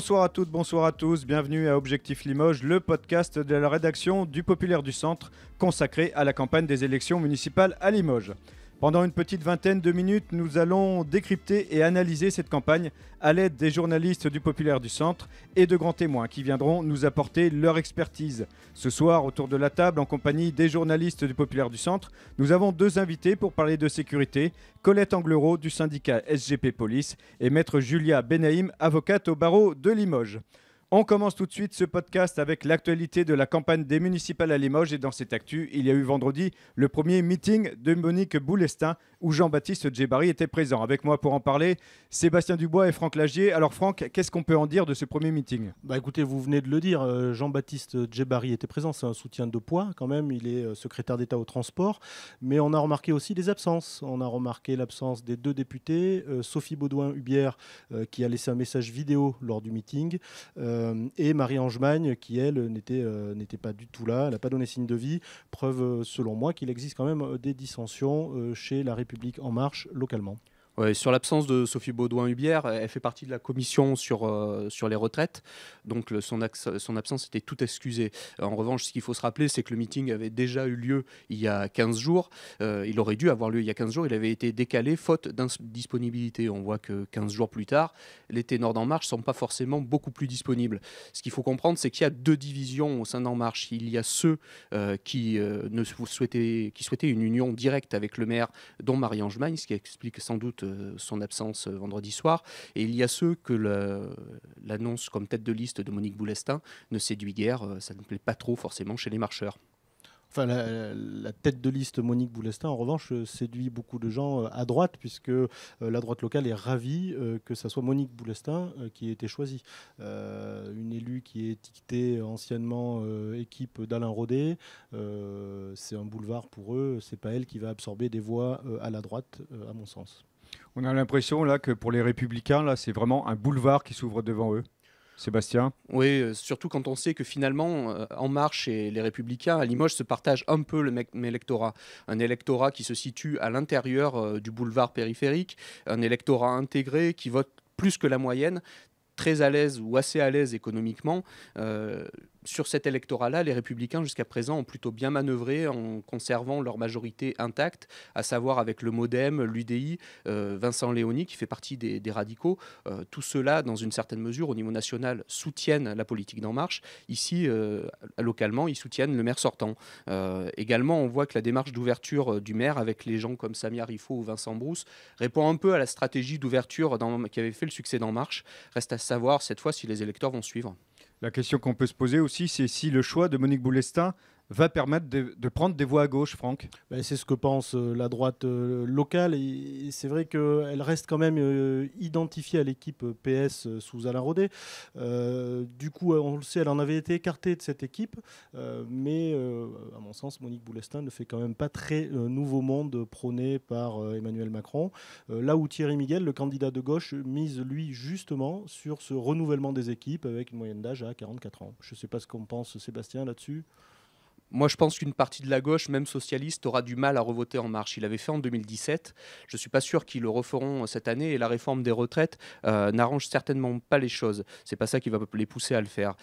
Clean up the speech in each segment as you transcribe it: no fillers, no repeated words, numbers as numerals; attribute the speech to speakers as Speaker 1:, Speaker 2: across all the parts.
Speaker 1: Bonsoir à toutes, bonsoir à tous, bienvenue à Objectif Limoges, le podcast de la rédaction du Populaire du Centre consacré à la campagne des élections municipales à Limoges. Pendant une petite vingtaine de minutes, nous allons décrypter et analyser cette campagne à l'aide des journalistes du Populaire du Centre et de grands témoins qui viendront nous apporter leur expertise. Ce soir, autour de la table, en compagnie des journalistes du Populaire du Centre, nous avons deux invités pour parler de sécurité, Colette Anglerot du syndicat SGP Police et Maître Julia Benaïm, avocate au barreau de Limoges. On commence tout de suite ce podcast avec l'actualité de la campagne des municipales à Limoges. Et dans cette actu, il y a eu vendredi le premier meeting de Monique Boulestin où Jean-Baptiste Djebari était présent. Avec moi pour en parler, Sébastien Dubois et Franck Lagier. Alors Franck, qu'est-ce qu'on peut en dire de ce premier meeting ?
Speaker 2: Écoutez, vous venez de le dire, Jean-Baptiste Djebari était présent, c'est un soutien de poids quand même, il est secrétaire d'État au transport, mais on a remarqué aussi des absences. On a remarqué l'absence des deux députés, Sophie Beaudouin-Hubière qui a laissé un message vidéo lors du meeting, et Marie-Ange Magne qui, elle, n'était pas du tout là, elle n'a pas donné signe de vie, preuve selon moi qu'il existe quand même des dissensions chez La République En Marche localement.
Speaker 3: Ouais, sur l'absence de Sophie Beaudouin-Hubière, elle fait partie de la commission sur les retraites, donc son absence était toute excusée. En revanche, ce qu'il faut se rappeler, c'est que le meeting avait déjà eu lieu il y a 15 jours. Il aurait dû avoir lieu il y a 15 jours, il avait été décalé faute d'indisponibilité. On voit que 15 jours plus tard, les ténors d'En Marche ne sont pas forcément beaucoup plus disponibles. Ce qu'il faut comprendre, c'est qu'il y a deux divisions au sein d'En Marche. Il y a ceux qui souhaitaient une union directe avec le maire, dont Marie-Ange Magne, ce qui explique sans doute son absence vendredi soir, et il y a ceux que l'annonce comme tête de liste de Monique Boulestin ne séduit guère, ça ne plaît pas trop forcément chez les marcheurs.
Speaker 2: Enfin, la tête de liste Monique Boulestin, en revanche, séduit beaucoup de gens à droite, puisque la droite locale est ravie que ce soit Monique Boulestin qui ait été choisie. Une élue qui est étiquetée anciennement équipe d'Alain Rodet, c'est un boulevard pour eux, c'est pas elle qui va absorber des voix à la droite, à mon sens.
Speaker 1: On a l'impression là que pour les Républicains, là, c'est vraiment un boulevard qui s'ouvre devant eux. Sébastien ?
Speaker 3: Oui, surtout quand on sait que finalement, En Marche et les Républicains, à Limoges, se partagent un peu le même électorat. Un électorat qui se situe à l'intérieur du boulevard périphérique, un électorat intégré qui vote plus que la moyenne, très à l'aise ou assez à l'aise économiquement. Sur cet électorat-là, les Républicains, jusqu'à présent, ont plutôt bien manœuvré en conservant leur majorité intacte, à savoir avec le MoDem, l'UDI, Vincent Léoni, qui fait partie des radicaux. Tout cela, dans une certaine mesure, au niveau national, soutiennent la politique d'En Marche. Ici, localement, ils soutiennent le maire sortant. Également, on voit que la démarche d'ouverture du maire, avec les gens comme Samia Rifo ou Vincent Brousse, répond un peu à la stratégie d'ouverture qui avait fait le succès d'En Marche. Reste à savoir, cette fois, si les électeurs vont suivre.
Speaker 1: La question qu'on peut se poser aussi, c'est si le choix de Monique Boulestin va permettre de prendre des voix à gauche, Franck.
Speaker 2: C'est ce que pense la droite locale. Et c'est vrai qu'elle reste quand même identifiée à l'équipe PS sous Alain Rodet. Du coup, on le sait, elle en avait été écartée de cette équipe. Mais à mon sens, Monique Boulestin ne fait quand même pas très nouveau monde prôné par Emmanuel Macron. Là où Thierry Miguel, le candidat de gauche, mise lui justement sur ce renouvellement des équipes avec une moyenne d'âge à 44 ans. Je ne sais pas ce qu'en pense Sébastien là-dessus.
Speaker 3: Moi, je pense qu'une partie de la gauche, même socialiste, aura du mal à revoter En Marche. Il l'avait fait en 2017. Je ne suis pas sûr qu'ils le referont cette année. Et la réforme des retraites n'arrange certainement pas les choses. Ce n'est pas ça qui va les pousser à le faire.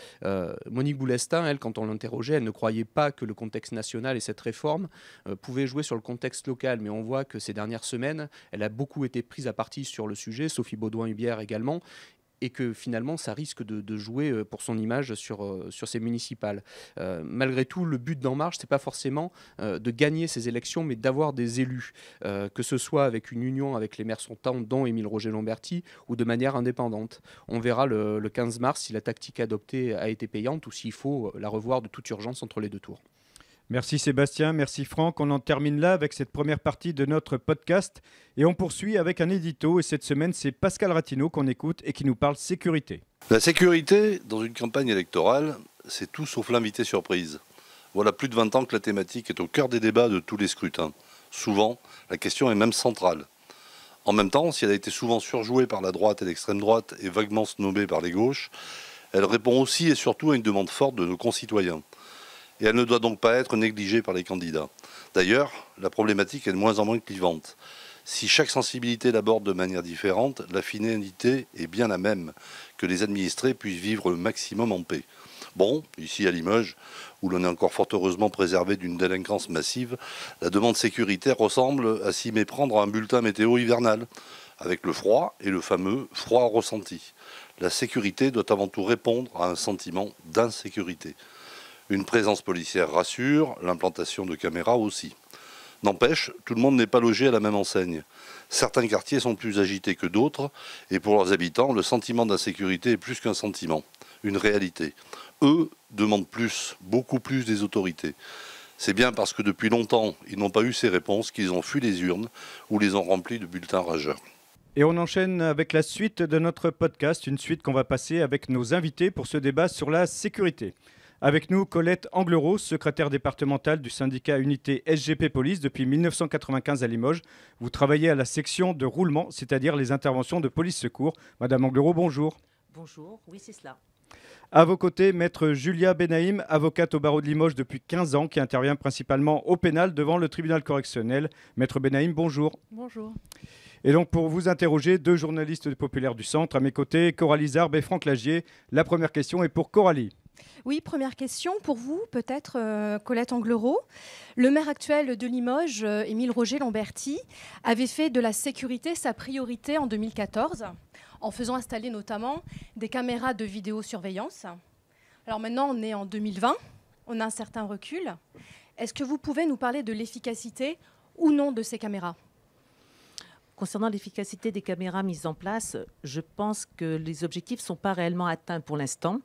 Speaker 3: Monique Boulestin, elle, quand on l'interrogeait, elle ne croyait pas que le contexte national et cette réforme pouvaient jouer sur le contexte local. Mais on voit que ces dernières semaines, elle a beaucoup été prise à partie sur le sujet. Sophie Beaudouin-Hubière également. Et que finalement, ça risque de jouer pour son image sur ces municipales. Malgré tout, le but d'En Marche, ce n'est pas forcément de gagner ces élections, mais d'avoir des élus, que ce soit avec une union avec les maires sortants, dont Émile Roger-Lamberty, ou de manière indépendante. On verra le 15 mars si la tactique adoptée a été payante ou s'il faut la revoir de toute urgence entre les deux tours.
Speaker 1: Merci Sébastien, merci Franck. On en termine là avec cette première partie de notre podcast et on poursuit avec un édito. Et cette semaine, c'est Pascal Ratineau qu'on écoute et qui nous parle sécurité.
Speaker 4: La sécurité, dans une campagne électorale, c'est tout sauf l'invité surprise. Voilà plus de 20 ans que la thématique est au cœur des débats de tous les scrutins. Souvent, la question est même centrale. En même temps, si elle a été souvent surjouée par la droite et l'extrême droite et vaguement snobée par les gauches, elle répond aussi et surtout à une demande forte de nos concitoyens. Et elle ne doit donc pas être négligée par les candidats. D'ailleurs, la problématique est de moins en moins clivante. Si chaque sensibilité l'aborde de manière différente, la finalité est bien la même, que les administrés puissent vivre le maximum en paix. Bon, ici à Limoges, où l'on est encore fort heureusement préservé d'une délinquance massive, la demande sécuritaire ressemble à s'y méprendre à un bulletin météo hivernal, avec le froid et le fameux froid ressenti. La sécurité doit avant tout répondre à un sentiment d'insécurité. Une présence policière rassure, l'implantation de caméras aussi. N'empêche, tout le monde n'est pas logé à la même enseigne. Certains quartiers sont plus agités que d'autres, et pour leurs habitants, le sentiment d'insécurité est plus qu'un sentiment, une réalité. Eux demandent plus, beaucoup plus des autorités. C'est bien parce que depuis longtemps, ils n'ont pas eu ces réponses qu'ils ont fui les urnes ou les ont remplies de bulletins rageurs.
Speaker 1: Et on enchaîne avec la suite de notre podcast, une suite qu'on va passer avec nos invités pour ce débat sur la sécurité. Avec nous, Colette Anglerot, secrétaire départementale du syndicat Unité SGP Police depuis 1995 à Limoges. Vous travaillez à la section de roulement, c'est-à-dire les interventions de police secours. Madame Anglerot, bonjour.
Speaker 5: Bonjour, oui c'est cela.
Speaker 1: À vos côtés, maître Julia Benaïm, avocate au barreau de Limoges depuis 15 ans, qui intervient principalement au pénal devant le tribunal correctionnel. Maître Benaïm, bonjour.
Speaker 6: Bonjour.
Speaker 1: Et donc pour vous interroger, deux journalistes populaires du centre. À mes côtés, Coralie Zarbe et Franck Lagier. La première question est pour Coralie.
Speaker 6: Oui, première question pour vous, peut-être Colette Anglerot. Le maire actuel de Limoges, Émile Roger Lamberty, avait fait de la sécurité sa priorité en 2014, en faisant installer notamment des caméras de vidéosurveillance. Alors maintenant, on est en 2020, on a un certain recul. Est-ce que vous pouvez nous parler de l'efficacité ou non de ces caméras ?
Speaker 5: Concernant l'efficacité des caméras mises en place, je pense que les objectifs ne sont pas réellement atteints pour l'instant,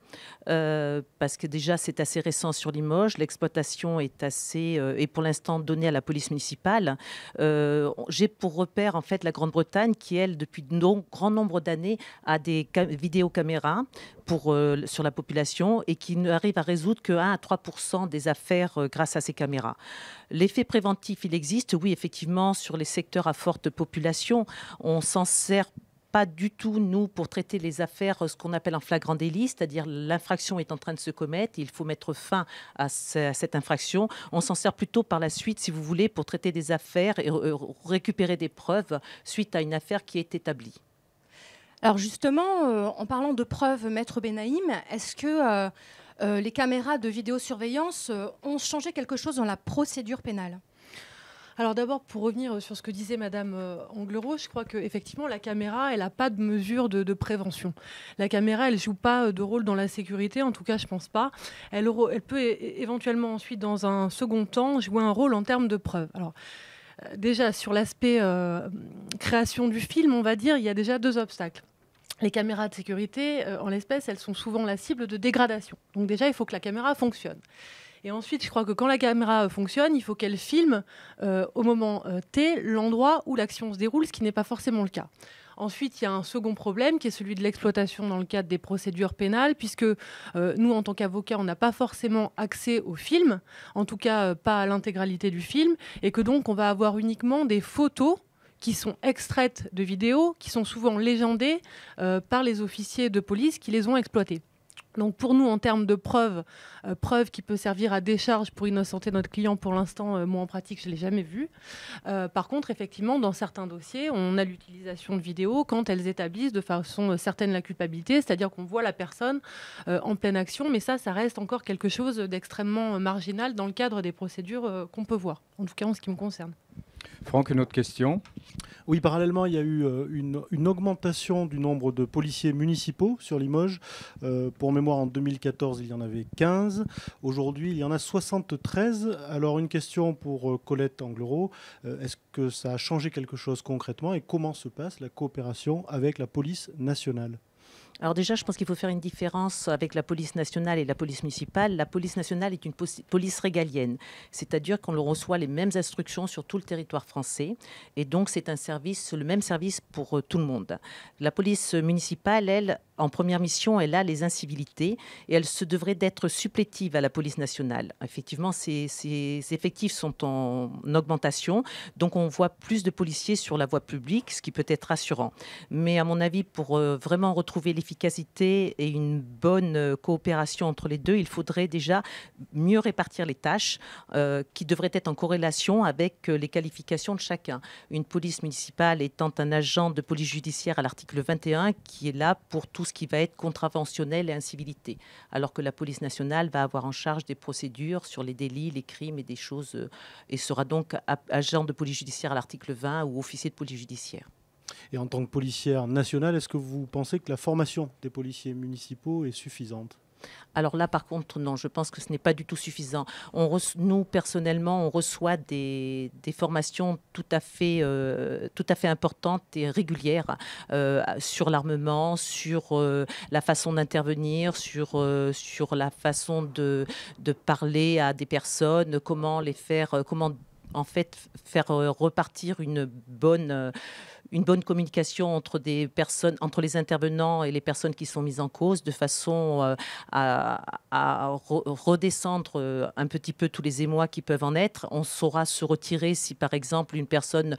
Speaker 5: parce que déjà c'est assez récent sur Limoges, l'exploitation est pour l'instant donnée à la police municipale. J'ai pour repère en fait la Grande-Bretagne qui, elle, depuis grand nombre d'années, a des vidéocaméras sur la population et qui n'arrive à résoudre que 1 à 3% des affaires grâce à ces caméras. L'effet préventif, il existe, oui, effectivement, sur les secteurs à forte population. On s'en sert pas du tout, nous, pour traiter les affaires, ce qu'on appelle un flagrant délit, c'est-à-dire l'infraction est en train de se commettre, il faut mettre fin à cette infraction. On s'en sert plutôt par la suite, si vous voulez, pour traiter des affaires et récupérer des preuves suite à une affaire qui est établie.
Speaker 6: Alors justement, en parlant de preuves, maître Benaïm, est-ce que les caméras de vidéosurveillance ont changé quelque chose dans la procédure pénale ?
Speaker 7: Alors d'abord, pour revenir sur ce que disait Madame Anglerot, je crois qu'effectivement, la caméra, elle n'a pas de mesure de prévention. La caméra, elle ne joue pas de rôle dans la sécurité, en tout cas, je ne pense pas. Elle peut éventuellement ensuite, dans un second temps, jouer un rôle en termes de preuve. Alors, déjà, sur l'aspect création du film, on va dire, il y a déjà deux obstacles. Les caméras de sécurité, en l'espèce, elles sont souvent la cible de dégradation. Donc déjà, il faut que la caméra fonctionne. Et ensuite, je crois que quand la caméra fonctionne, il faut qu'elle filme au moment T l'endroit où l'action se déroule, ce qui n'est pas forcément le cas. Ensuite, il y a un second problème qui est celui de l'exploitation dans le cadre des procédures pénales, puisque nous, en tant qu'avocats, on n'a pas forcément accès au film, en tout cas pas à l'intégralité du film, et que donc on va avoir uniquement des photos qui sont extraites de vidéos, qui sont souvent légendées par les officiers de police qui les ont exploitées. Donc pour nous, en termes de preuves qui peut servir à décharge pour innocenter notre client, pour l'instant, moi en pratique, je ne l'ai jamais vu. Par contre, effectivement, dans certains dossiers, on a l'utilisation de vidéos quand elles établissent de façon certaine la culpabilité, c'est-à-dire qu'on voit la personne en pleine action, mais ça reste encore quelque chose d'extrêmement marginal dans le cadre des procédures qu'on peut voir, en tout cas en ce qui me concerne.
Speaker 1: Franck, une autre question ?
Speaker 2: Oui, parallèlement, il y a eu une augmentation du nombre de policiers municipaux sur Limoges. Pour mémoire, en 2014, il y en avait 15. Aujourd'hui, il y en a 73. Alors, une question pour Colette Anglerot. Est-ce que ça a changé quelque chose concrètement et comment se passe la coopération avec la police nationale ?
Speaker 5: Alors déjà, je pense qu'il faut faire une différence avec la police nationale et la police municipale. La police nationale est une police régalienne, c'est-à-dire qu'on reçoit les mêmes instructions sur tout le territoire français, et donc c'est un service, le même service pour tout le monde. La police municipale, elle, en première mission, elle a les incivilités et elle se devrait d'être supplétive à la police nationale. Effectivement, ces effectifs sont en augmentation, donc on voit plus de policiers sur la voie publique, ce qui peut être rassurant. Mais à mon avis, pour vraiment retrouver l'efficacité et une bonne coopération entre les deux, il faudrait déjà mieux répartir les tâches qui devraient être en corrélation avec les qualifications de chacun. Une police municipale étant un agent de police judiciaire à l'article 21 qui est là pour tout ce qui va être contraventionnel et incivilité, alors que la police nationale va avoir en charge des procédures sur les délits, les crimes et des choses, et sera donc agent de police judiciaire à l'article 20 ou officier de police judiciaire.
Speaker 2: Et en tant que policière nationale, est-ce que vous pensez que la formation des policiers municipaux est suffisante ?
Speaker 5: Alors là, par contre, non, je pense que ce n'est pas du tout suffisant. Nous, personnellement, on reçoit des formations tout à fait importantes et régulières sur l'armement, sur la façon d'intervenir, sur la façon de parler à des personnes, comment les faire, comment en fait faire repartir une bonne communication entre des personnes, entre les intervenants et les personnes qui sont mises en cause, de façon à redescendre un petit peu tous les émois qui peuvent en être. On saura se retirer si, par exemple, une personne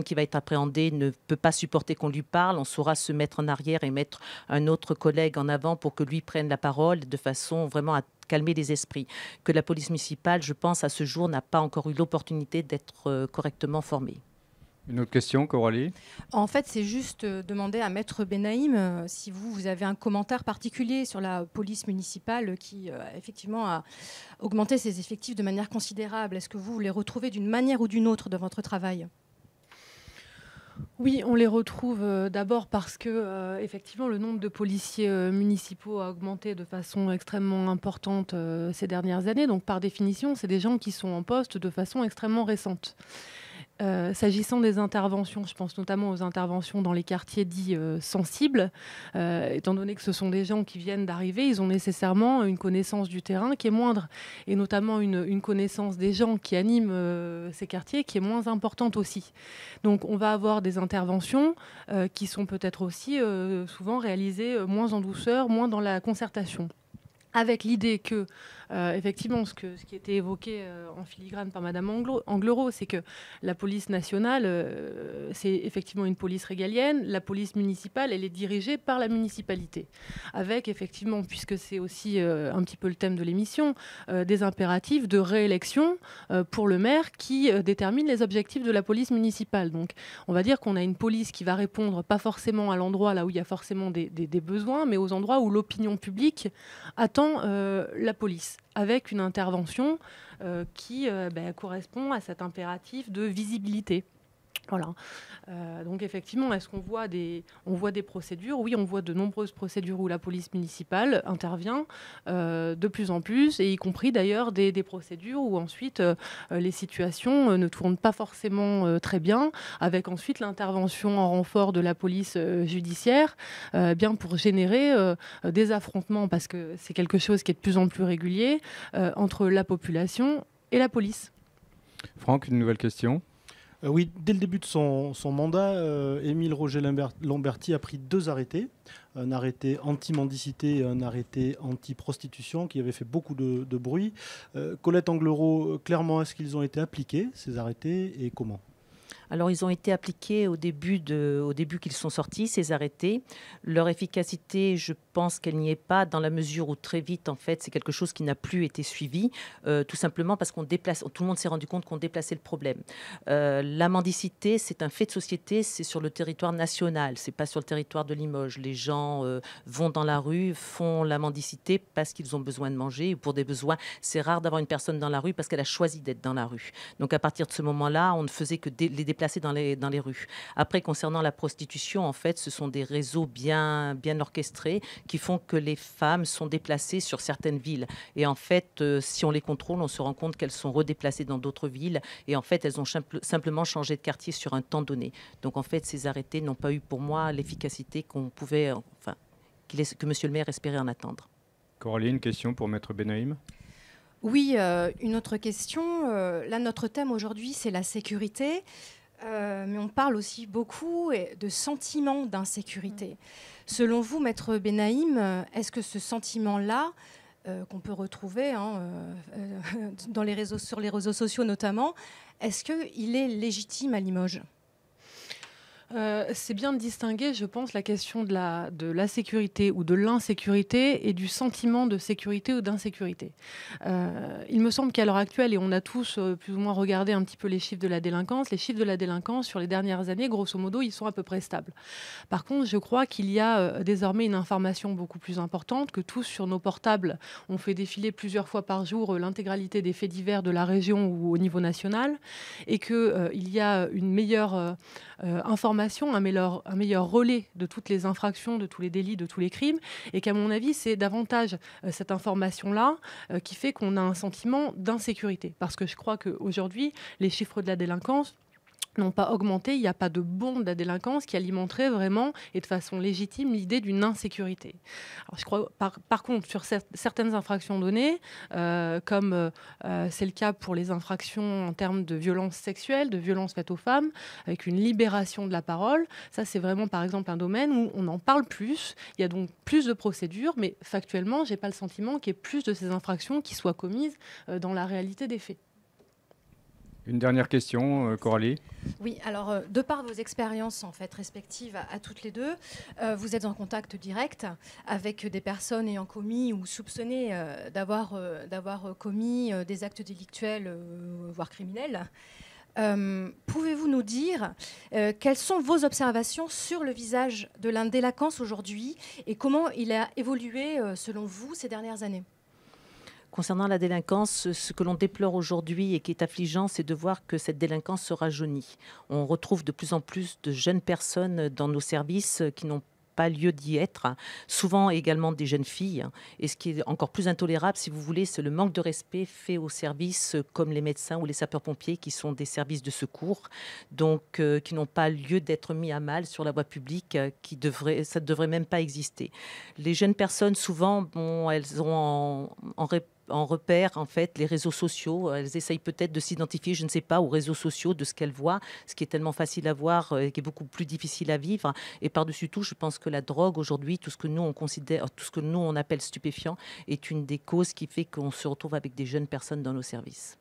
Speaker 5: qui va être appréhendée ne peut pas supporter qu'on lui parle. On saura se mettre en arrière et mettre un autre collègue en avant pour que lui prenne la parole, de façon vraiment à calmer les esprits. Que la police municipale, je pense, à ce jour, n'a pas encore eu l'opportunité d'être correctement formée.
Speaker 1: Une autre question, Coralie ?
Speaker 6: En fait, c'est juste demander à Maître Benaïm si vous avez un commentaire particulier sur la police municipale qui, effectivement, a augmenté ses effectifs de manière considérable. Est-ce que vous les retrouvez d'une manière ou d'une autre dans votre travail ?
Speaker 7: Oui, on les retrouve d'abord parce que effectivement le nombre de policiers municipaux a augmenté de façon extrêmement importante ces dernières années. Donc par définition, c'est des gens qui sont en poste de façon extrêmement récente. S'agissant des interventions, je pense notamment aux interventions dans les quartiers dits sensibles, étant donné que ce sont des gens qui viennent d'arriver, ils ont nécessairement une connaissance du terrain qui est moindre, et notamment une connaissance des gens qui animent ces quartiers qui est moins importante aussi. Donc on va avoir des interventions qui sont peut-être aussi souvent réalisées moins en douceur, moins dans la concertation, avec l'idée que, effectivement, ce qui était évoqué en filigrane par Madame Anglerot, c'est que la police nationale, c'est effectivement une police régalienne. La police municipale, elle est dirigée par la municipalité, avec effectivement, puisque c'est aussi un petit peu le thème de l'émission, des impératifs de réélection pour le maire qui déterminent les objectifs de la police municipale. Donc, on va dire qu'on a une police qui va répondre pas forcément à l'endroit là où il y a forcément des besoins, mais aux endroits où l'opinion publique attend la police, avec une intervention qui correspond à cet impératif de visibilité. Voilà. Donc effectivement, est-ce qu'on voit on voit des procédures ? Oui, on voit de nombreuses procédures où la police municipale intervient de plus en plus, et y compris d'ailleurs des procédures où ensuite les situations ne tournent pas forcément très bien, avec ensuite l'intervention en renfort de la police judiciaire, bien pour générer des affrontements, parce que c'est quelque chose qui est de plus en plus régulier entre la population et la police.
Speaker 1: Franck, une nouvelle question ?
Speaker 2: Oui, dès le début de son mandat, Émile Roger Lamberty a pris 2 arrêtés. Un arrêté anti-mendicité et un arrêté anti-prostitution qui avait fait beaucoup de bruit. Colette Anglerot, clairement, est-ce qu'ils ont été appliqués, ces arrêtés, et comment ?
Speaker 5: Alors, ils ont été appliqués au début qu'ils sont sortis, ces arrêtés. Leur efficacité, je pense qu'elle n'y est pas, dans la mesure où très vite, en fait, c'est quelque chose qui n'a plus été suivi, tout simplement parce tout le monde s'est rendu compte qu'on déplaçait le problème. La mendicité, c'est un fait de société, c'est sur le territoire national, c'est pas sur le territoire de Limoges. Les gens vont dans la rue, font la mendicité parce qu'ils ont besoin de manger, ou pour des besoins. C'est rare d'avoir une personne dans la rue parce qu'elle a choisi d'être dans la rue. Donc, à partir de ce moment-là, on ne faisait que les déplacer dans les rues. Après, concernant la prostitution, en fait, ce sont des réseaux bien orchestrés qui font que les femmes sont déplacées sur certaines villes. Et en fait, si on les contrôle, on se rend compte qu'elles sont redéplacées dans d'autres villes. Et en fait, elles ont simplement changé de quartier sur un temps donné. Donc, en fait, ces arrêtés n'ont pas eu, pour moi, l'efficacité qu'on pouvait, que Monsieur le maire espérait en attendre.
Speaker 1: Coralie, une question pour Maître Benaïm ?
Speaker 6: Oui, une autre question. Là, notre thème aujourd'hui, c'est la sécurité. Mais on parle aussi beaucoup de sentiment d'insécurité. Selon vous, Maître Benaïm, est-ce que ce sentiment-là, qu'on peut retrouver sur les réseaux sociaux notamment, est-ce qu'il est légitime à Limoges ?
Speaker 7: C'est bien de distinguer, je pense, la question de la sécurité ou de l'insécurité et du sentiment de sécurité ou d'insécurité. Il me semble qu'à l'heure actuelle, et on a tous plus ou moins regardé un petit peu les chiffres de la délinquance sur les dernières années, grosso modo, ils sont à peu près stables. Par contre, je crois qu'il y a désormais une information beaucoup plus importante, que tous sur nos portables, on fait défiler plusieurs fois par jour l'intégralité des faits divers de la région ou au niveau national, et qu'il y a une meilleure information, un meilleur relais de toutes les infractions, de tous les délits, de tous les crimes, et qu'à mon avis, c'est davantage cette information-là qui fait qu'on a un sentiment d'insécurité. Parce que je crois qu'aujourd'hui, les chiffres de la délinquance n'ont pas augmenté, il n'y a pas de bombe de la délinquance qui alimenterait vraiment et de façon légitime l'idée d'une insécurité. Alors, je crois, par contre, sur certaines infractions données, comme c'est le cas pour les infractions en termes de violences sexuelles, de violences faites aux femmes, avec une libération de la parole, ça c'est vraiment par exemple un domaine où on en parle plus, il y a donc plus de procédures, mais factuellement, je n'ai pas le sentiment qu'il y ait plus de ces infractions qui soient commises dans la réalité des faits.
Speaker 1: Une dernière question, Coralie.
Speaker 6: Oui, alors de par vos expériences en fait respectives à toutes les deux, vous êtes en contact direct avec des personnes ayant commis ou soupçonnées d'avoir commis des actes délictuels, voire criminels. Pouvez-vous nous dire quelles sont vos observations sur le visage de la délinquance aujourd'hui et comment il a évolué selon vous ces dernières années ?
Speaker 5: Concernant la délinquance, ce que l'on déplore aujourd'hui et qui est affligeant, c'est de voir que cette délinquance se rajeunit. On retrouve de plus en plus de jeunes personnes dans nos services qui n'ont pas lieu d'y être, souvent également des jeunes filles. Et ce qui est encore plus intolérable, si vous voulez, c'est le manque de respect fait aux services comme les médecins ou les sapeurs-pompiers, qui sont des services de secours, donc qui n'ont pas lieu d'être mis à mal sur la voie publique, ça ne devrait même pas exister. Les jeunes personnes, souvent, elles ont en repère en fait les réseaux sociaux. Elles essayent peut-être de s'identifier, je ne sais pas, aux réseaux sociaux de ce qu'elles voient, ce qui est tellement facile à voir et qui est beaucoup plus difficile à vivre. Et par-dessus tout, je pense que la drogue aujourd'hui, tout ce que nous on appelle stupéfiant, est une des causes qui fait qu'on se retrouve avec des jeunes personnes dans nos services.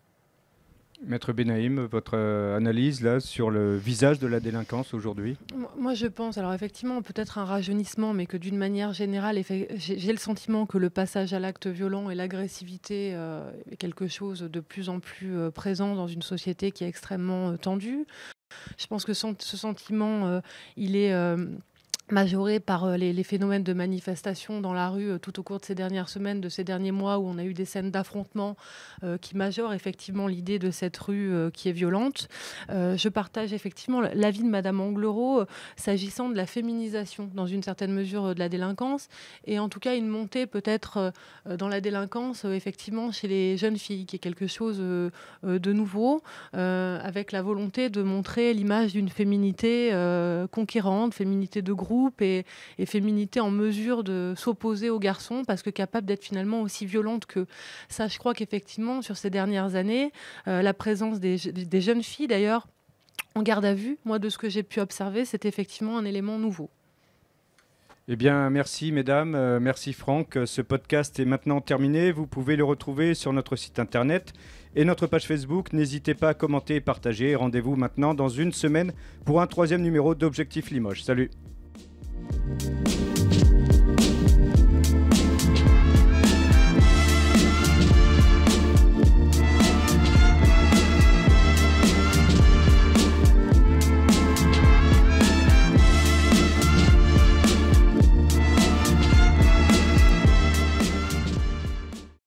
Speaker 1: Maître Benaïm, votre analyse là sur le visage de la délinquance aujourd'hui ?
Speaker 7: Moi, je pense, alors effectivement, peut-être un rajeunissement, mais que d'une manière générale, j'ai le sentiment que le passage à l'acte violent et l'agressivité est quelque chose de plus en plus présent dans une société qui est extrêmement tendue. Je pense que ce sentiment, il est majoré par les phénomènes de manifestation dans la rue tout au cours de ces dernières semaines, de ces derniers mois, où on a eu des scènes d'affrontement qui majorent effectivement l'idée de cette rue qui est violente. Je partage effectivement l'avis de Madame Anglerot s'agissant de la féminisation dans une certaine mesure de la délinquance, et en tout cas une montée peut-être dans la délinquance effectivement chez les jeunes filles, qui est quelque chose de nouveau, avec la volonté de montrer l'image d'une féminité conquérante, féminité de groupe, et féminité en mesure de s'opposer aux garçons, parce que capable d'être finalement aussi violente qu'eux. Ça, je crois qu'effectivement, sur ces dernières années, la présence des jeunes filles, d'ailleurs, en garde à vue, moi, de ce que j'ai pu observer, c'est effectivement un élément nouveau.
Speaker 1: Eh bien, merci mesdames, merci Franck. Ce podcast est maintenant terminé. Vous pouvez le retrouver sur notre site internet et notre page Facebook. N'hésitez pas à commenter et partager. Rendez-vous maintenant dans une semaine pour un 3e numéro d'Objectif Limoges. Salut!